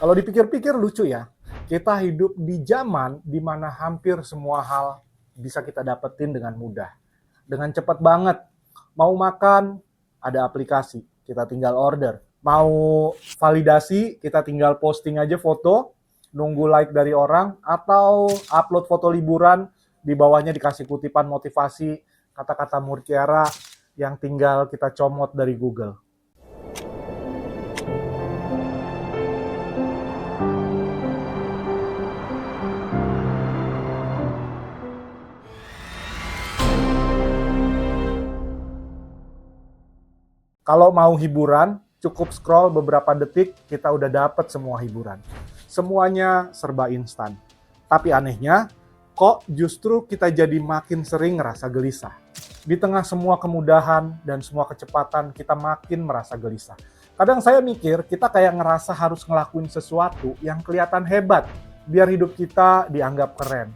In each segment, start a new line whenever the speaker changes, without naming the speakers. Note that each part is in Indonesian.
Kalau dipikir-pikir lucu ya, kita hidup di zaman di mana hampir semua hal bisa kita dapetin dengan mudah. Dengan cepat banget. Mau makan, ada aplikasi, kita tinggal order. Mau validasi, kita tinggal posting aja foto, nunggu like dari orang, atau upload foto liburan, di bawahnya dikasih kutipan motivasi, kata-kata mutiara yang tinggal kita comot dari Google. Kalau mau hiburan, cukup scroll beberapa detik, kita udah dapet semua hiburan. Semuanya serba instan. Tapi anehnya, kok justru kita jadi makin sering ngerasa gelisah. Di tengah semua kemudahan dan semua kecepatan, kita makin merasa gelisah. Kadang saya mikir, kita kayak ngerasa harus ngelakuin sesuatu yang kelihatan hebat, biar hidup kita dianggap keren.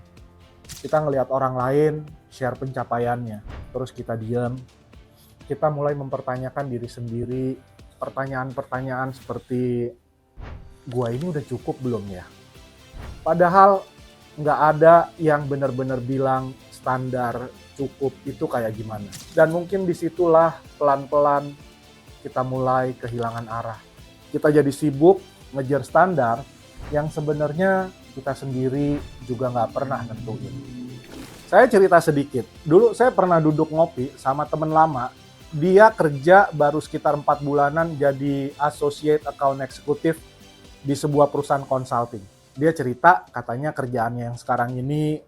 Kita ngelihat orang lain, share pencapaiannya, terus kita diam. Kita mulai mempertanyakan diri sendiri, pertanyaan-pertanyaan seperti, gua ini udah cukup belum ya? Padahal nggak ada yang benar-benar bilang standar cukup itu kayak gimana. Dan mungkin disitulah pelan-pelan kita mulai kehilangan arah. Kita jadi sibuk ngejar standar yang sebenarnya kita sendiri juga nggak pernah nentuin. Saya cerita sedikit. Dulu saya pernah duduk ngopi sama temen lama. Dia kerja baru sekitar 4 bulanan jadi Associate Account Executive di sebuah perusahaan consulting. Dia cerita katanya kerjaannya yang sekarang ini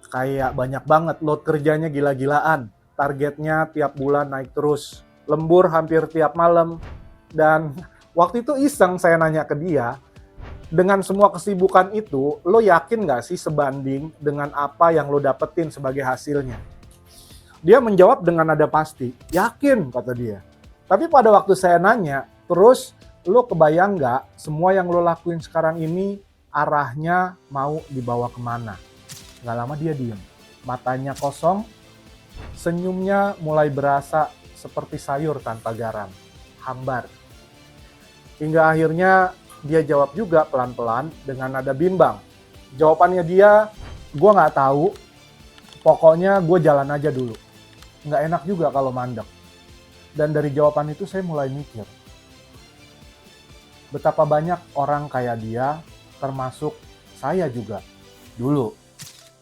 kayak banyak banget, load kerjanya gila-gilaan. Targetnya tiap bulan naik terus, lembur hampir tiap malam. Dan waktu itu iseng saya nanya ke dia, dengan semua kesibukan itu, lo yakin nggak sih sebanding dengan apa yang lo dapetin sebagai hasilnya? Dia menjawab dengan nada pasti, yakin kata dia. Tapi pada waktu saya nanya, terus lo kebayang nggak semua yang lo lakuin sekarang ini arahnya mau dibawa kemana? Nggak lama dia diem, matanya kosong, senyumnya mulai berasa seperti sayur tanpa garam, hambar. Hingga akhirnya dia jawab juga pelan-pelan dengan nada bimbang. Jawabannya dia, gue nggak tahu, pokoknya gue jalan aja dulu. Nggak enak juga kalau mandek. Dan dari jawaban itu saya mulai mikir, betapa banyak orang kayak dia, termasuk saya juga dulu.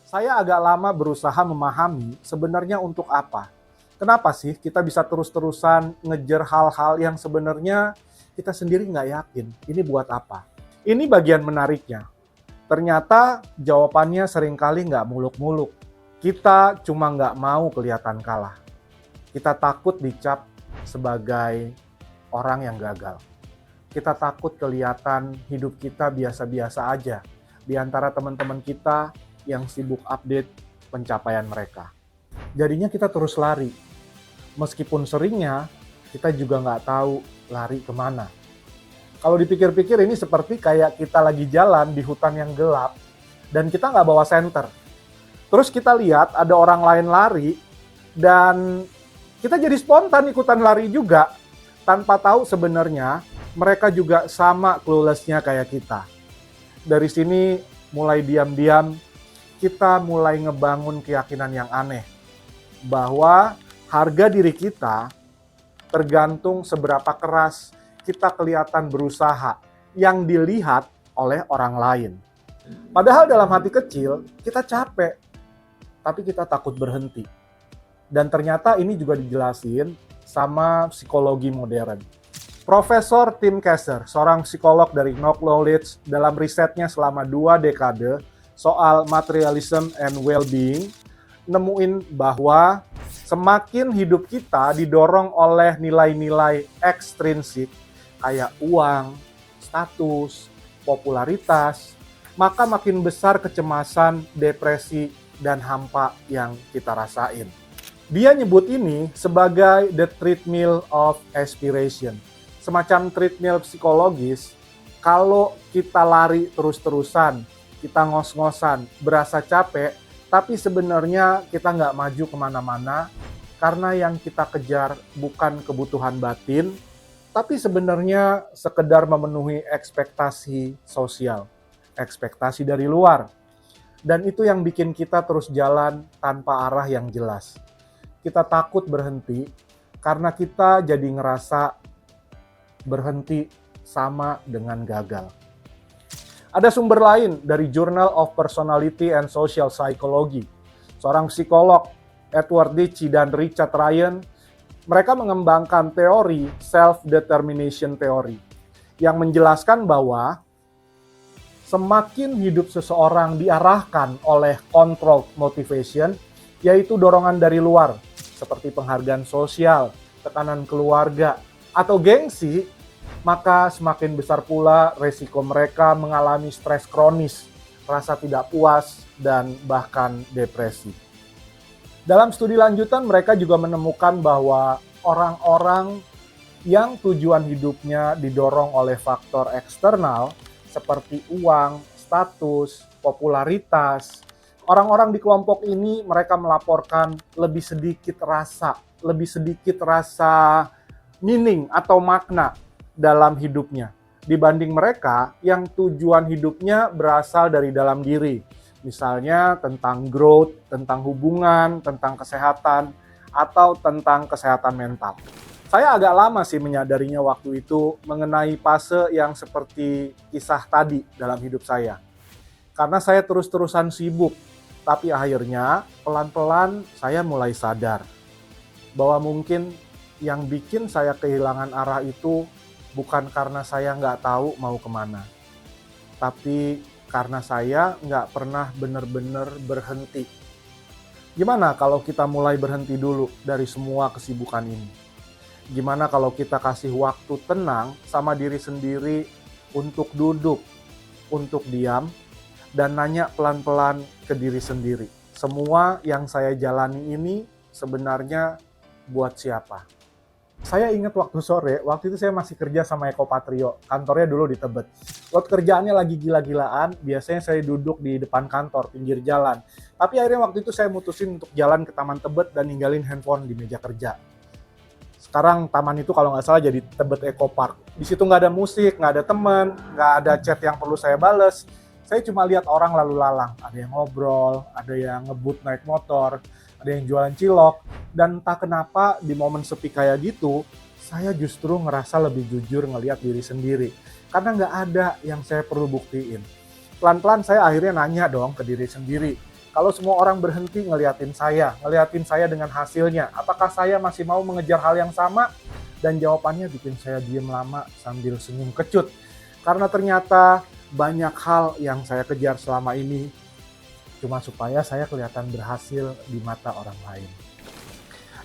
Saya agak lama berusaha memahami sebenarnya untuk apa. Kenapa sih kita bisa terus-terusan ngejar hal-hal yang sebenarnya kita sendiri nggak yakin ini buat apa. Ini bagian menariknya. Ternyata jawabannya seringkali nggak muluk-muluk. Kita cuma nggak mau kelihatan kalah. Kita takut dicap sebagai orang yang gagal. Kita takut kelihatan hidup kita biasa-biasa aja di antara teman-teman kita yang sibuk update pencapaian mereka. Jadinya kita terus lari. Meskipun seringnya kita juga nggak tahu lari kemana. Kalau dipikir-pikir ini seperti kayak kita lagi jalan di hutan yang gelap dan kita nggak bawa senter. Terus kita lihat ada orang lain lari dan kita jadi spontan ikutan lari juga tanpa tahu sebenarnya mereka juga sama clueless-nya kayak kita. Dari sini mulai diam-diam kita mulai ngebangun keyakinan yang aneh bahwa harga diri kita tergantung seberapa keras kita kelihatan berusaha yang dilihat oleh orang lain. Padahal dalam hati kecil kita capek, tapi kita takut berhenti. Dan ternyata ini juga dijelasin sama psikologi modern. Profesor Tim Kasser, seorang psikolog dari Knowledge, dalam risetnya selama 2 dekade soal materialism and well-being, nemuin bahwa semakin hidup kita didorong oleh nilai-nilai ekstrinsik kayak uang, status, popularitas, maka makin besar kecemasan, depresi, dan hampa yang kita rasain. Dia nyebut ini sebagai the treadmill of aspiration. Semacam treadmill psikologis, kalau kita lari terus-terusan, kita ngos-ngosan, berasa capek, tapi sebenarnya kita nggak maju kemana-mana, karena yang kita kejar bukan kebutuhan batin, tapi sebenarnya sekedar memenuhi ekspektasi sosial, ekspektasi dari luar. Dan itu yang bikin kita terus jalan tanpa arah yang jelas. Kita takut berhenti karena kita jadi ngerasa berhenti sama dengan gagal. Ada sumber lain dari Journal of Personality and Social Psychology. Seorang psikolog, Edward Deci dan Richard Ryan, mereka mengembangkan teori self-determination theory yang menjelaskan bahwa semakin hidup seseorang diarahkan oleh controlled motivation, yaitu dorongan dari luar, seperti penghargaan sosial, tekanan keluarga, atau gengsi, maka semakin besar pula resiko mereka mengalami stres kronis, rasa tidak puas, dan bahkan depresi. Dalam studi lanjutan mereka juga menemukan bahwa orang-orang yang tujuan hidupnya didorong oleh faktor eksternal seperti uang, status, popularitas, orang-orang di kelompok ini mereka melaporkan lebih sedikit rasa meaning atau makna dalam hidupnya dibanding mereka yang tujuan hidupnya berasal dari dalam diri. Misalnya tentang growth, tentang hubungan, tentang kesehatan, atau tentang kesehatan mental. Saya agak lama sih menyadarinya waktu itu mengenai fase yang seperti kisah tadi dalam hidup saya. Karena saya terus-terusan sibuk, tapi akhirnya pelan-pelan saya mulai sadar bahwa mungkin yang bikin saya kehilangan arah itu bukan karena saya nggak tahu mau kemana, tapi karena saya nggak pernah benar-benar berhenti. Gimana kalau kita mulai berhenti dulu dari semua kesibukan ini? Gimana kalau kita kasih waktu tenang sama diri sendiri untuk duduk, untuk diam, dan nanya pelan-pelan ke diri sendiri. Semua yang saya jalani ini sebenarnya buat siapa? Saya ingat waktu sore, waktu itu saya masih kerja sama Eko Patrio, kantornya dulu di Tebet. Waktu kerjaannya lagi gila-gilaan, biasanya saya duduk di depan kantor, pinggir jalan. Tapi akhirnya waktu itu saya mutusin untuk jalan ke Taman Tebet dan ninggalin handphone di meja kerja. Sekarang taman itu kalau nggak salah jadi Tebet Eco Park. Di situ nggak ada musik, nggak ada teman, nggak ada chat yang perlu saya bales. Saya cuma lihat orang lalu lalang, ada yang ngobrol, ada yang ngebut naik motor, ada yang jualan cilok, dan entah kenapa di momen sepi kayak gitu, saya justru ngerasa lebih jujur ngelihat diri sendiri. Karena nggak ada yang saya perlu buktiin. Pelan-pelan saya akhirnya nanya dong ke diri sendiri, kalau semua orang berhenti ngeliatin saya dengan hasilnya, apakah saya masih mau mengejar hal yang sama? Dan jawabannya bikin saya diem lama sambil senyum kecut. Karena ternyata banyak hal yang saya kejar selama ini cuma supaya saya kelihatan berhasil di mata orang lain.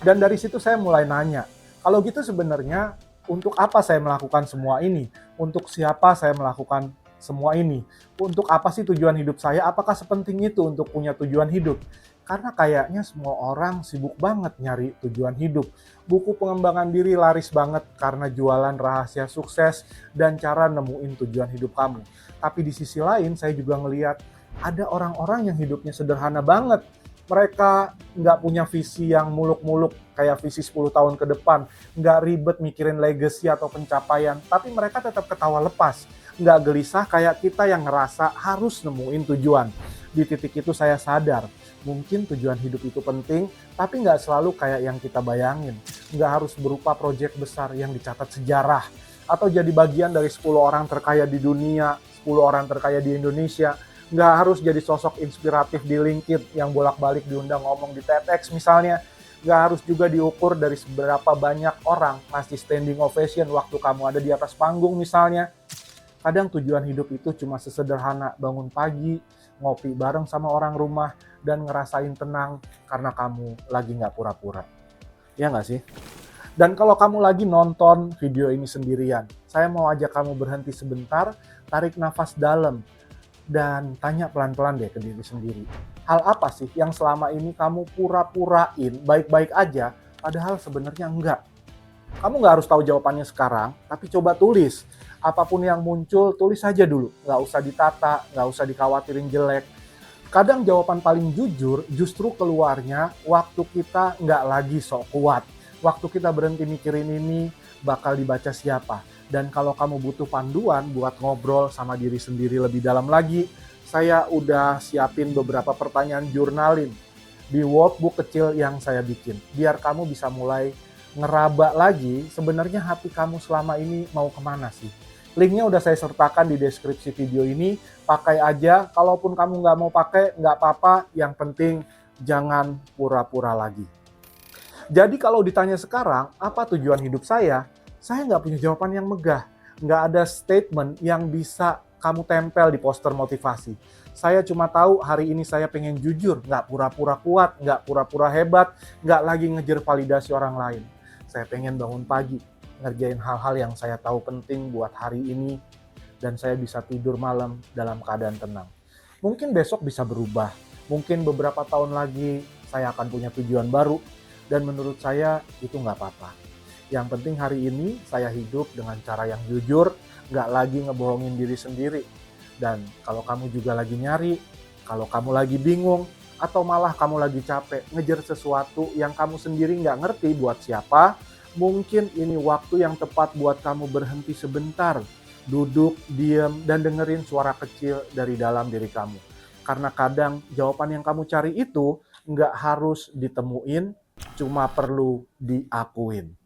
Dan dari situ saya mulai nanya, kalau gitu sebenarnya untuk apa saya melakukan semua ini? Untuk siapa saya melakukan semua ini? Untuk apa sih tujuan hidup saya? Apakah sepenting itu untuk punya tujuan hidup? Karena kayaknya semua orang sibuk banget nyari tujuan hidup. Buku pengembangan diri laris banget karena jualan rahasia sukses dan cara nemuin tujuan hidup kamu. Tapi di sisi lain saya juga ngelihat ada orang-orang yang hidupnya sederhana banget. Mereka nggak punya visi yang muluk-muluk kayak visi 10 tahun ke depan. Nggak ribet mikirin legacy atau pencapaian. Tapi mereka tetap ketawa lepas. Nggak gelisah kayak kita yang ngerasa harus nemuin tujuan. Di titik itu saya sadar, mungkin tujuan hidup itu penting, tapi nggak selalu kayak yang kita bayangin. Nggak harus berupa proyek besar yang dicatat sejarah, atau jadi bagian dari 10 orang terkaya di dunia, 10 orang terkaya di Indonesia. Nggak harus jadi sosok inspiratif di LinkedIn yang bolak-balik diundang ngomong di TEDx misalnya. Nggak harus juga diukur dari seberapa banyak orang ngasih standing ovation waktu kamu ada di atas panggung misalnya. Kadang tujuan hidup itu cuma sesederhana bangun pagi, ngopi bareng sama orang rumah, dan ngerasain tenang karena kamu lagi nggak pura-pura. Ya nggak sih? Dan kalau kamu lagi nonton video ini sendirian, saya mau ajak kamu berhenti sebentar, tarik nafas dalam, dan tanya pelan-pelan deh ke diri sendiri. Hal apa sih yang selama ini kamu pura-purain baik-baik aja, padahal sebenarnya enggak? Kamu nggak harus tahu jawabannya sekarang, tapi coba tulis. Apapun yang muncul, tulis saja dulu. Nggak usah ditata, nggak usah dikhawatirin jelek. Kadang jawaban paling jujur justru keluarnya waktu kita nggak lagi sok kuat. Waktu kita berhenti mikirin ini, bakal dibaca siapa. Dan kalau kamu butuh panduan buat ngobrol sama diri sendiri lebih dalam lagi, saya udah siapin beberapa pertanyaan jurnalin di workbook kecil yang saya bikin. Biar kamu bisa mulai ngeraba lagi sebenarnya hati kamu selama ini mau kemana sih. Linknya udah saya sertakan di deskripsi video ini. Pakai aja, kalaupun kamu nggak mau pakai, nggak apa-apa. Yang penting jangan pura-pura lagi. Jadi kalau ditanya sekarang, apa tujuan hidup saya nggak punya jawaban yang megah. Nggak ada statement yang bisa kamu tempel di poster motivasi. Saya cuma tahu hari ini saya pengen jujur, nggak pura-pura kuat, nggak pura-pura hebat, nggak lagi ngejar validasi orang lain. Saya pengen bangun pagi, ngerjain hal-hal yang saya tahu penting buat hari ini, dan saya bisa tidur malam dalam keadaan tenang. Mungkin besok bisa berubah, mungkin beberapa tahun lagi saya akan punya tujuan baru, dan menurut saya itu nggak apa-apa. Yang penting hari ini saya hidup dengan cara yang jujur, nggak lagi ngebohongin diri sendiri. Dan kalau kamu juga lagi nyari, kalau kamu lagi bingung, atau malah kamu lagi capek ngejar sesuatu yang kamu sendiri nggak ngerti buat siapa, mungkin ini waktu yang tepat buat kamu berhenti sebentar, duduk, diam, dan dengerin suara kecil dari dalam diri kamu. Karena kadang jawaban yang kamu cari itu nggak harus ditemuin, cuma perlu diakuin.